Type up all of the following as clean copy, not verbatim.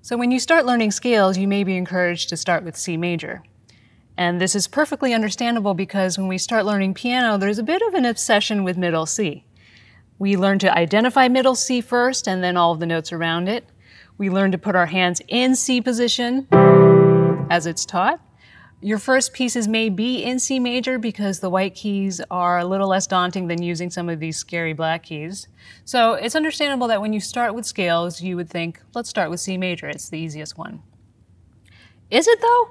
So when you start learning scales, you may be encouraged to start with C major. And this is perfectly understandable because when we start learning piano, there's a bit of an obsession with middle C. We learn to identify middle C first and then all of the notes around it. We learn to put our hands in C position as it's taught. Your first pieces may be in C major because the white keys are a little less daunting than using some of these scary black keys. So it's understandable that when you start with scales, you would think, let's start with C major, it's the easiest one. Is it though?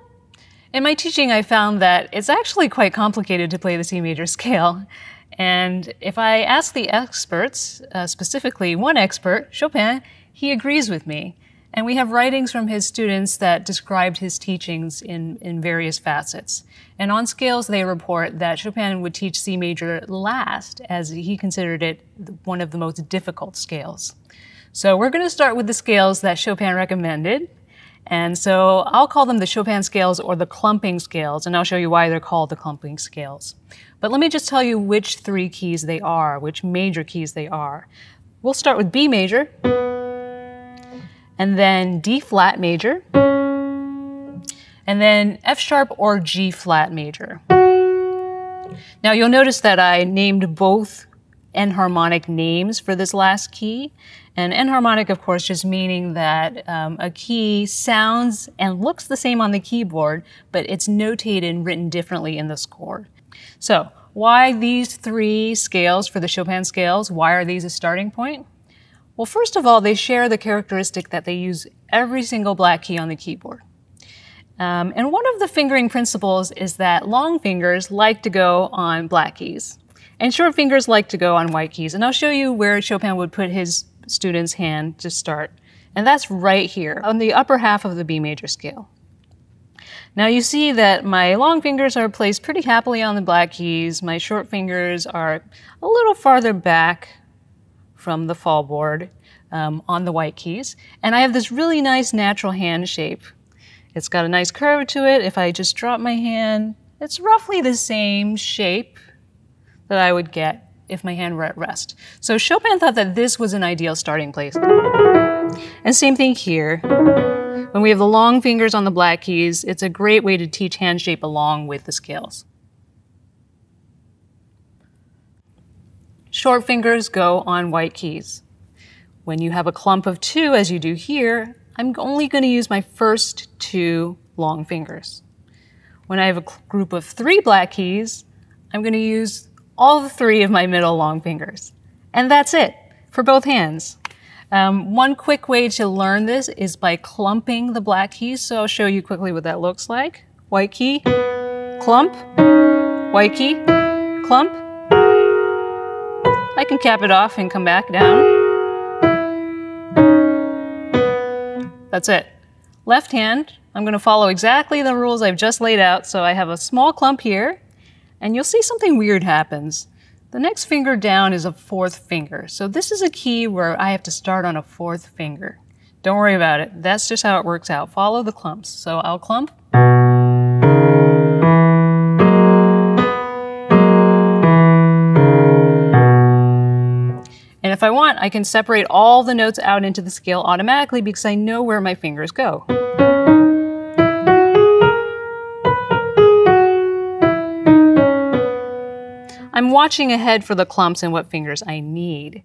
In my teaching, I found that it's actually quite complicated to play the C major scale. And if I ask the experts, specifically one expert, Chopin, he agrees with me. And we have writings from his students that described his teachings in various facets. And on scales, they report that Chopin would teach C major last, as he considered it one of the most difficult scales. So we're going to start with the scales that Chopin recommended. And so I'll call them the Chopin scales or the clumping scales, and I'll show you why they're called the clumping scales. But let me just tell you which three keys they are, which major keys they are. We'll start with B major, and then D flat major, and then F sharp or G flat major. Now you'll notice that I named both enharmonic names for this last key. And enharmonic, of course, just meaning that a key sounds and looks the same on the keyboard, but it's notated and written differently in the score. So why these three scales for the Chopin scales? Why are these a starting point? Well, first of all, they share the characteristic that they use every single black key on the keyboard. And one of the fingering principles is that long fingers like to go on black keys, and short fingers like to go on white keys. And I'll show you where Chopin would put his student's hand to start. And that's right here on the upper half of the B major scale. Now you see that my long fingers are placed pretty happily on the black keys. My short fingers are a little farther back from the fallboard on the white keys. And I have this really nice natural hand shape. It's got a nice curve to it. If I just drop my hand, it's roughly the same shape that I would get if my hand were at rest. So Chopin thought that this was an ideal starting place. And same thing here. When we have the long fingers on the black keys, it's a great way to teach hand shape along with the scales. Short fingers go on white keys. When you have a clump of two, as you do here, I'm only going to use my first two long fingers. When I have a group of three black keys, I'm going to use all three of my middle long fingers. And that's it for both hands. One quick way to learn this is by clumping the black keys. So I'll show you quickly what that looks like. White key, clump, white key, clump. I can cap it off and come back down. That's it. Left hand, I'm going to follow exactly the rules I've just laid out. So I have a small clump here. And you'll see something weird happens. The next finger down is a fourth finger. So this is a key where I have to start on a fourth finger. Don't worry about it. That's just how it works out. Follow the clumps. So I'll clump. And if I want, I can separate all the notes out into the scale automatically because I know where my fingers go. I'm watching ahead for the clumps and what fingers I need.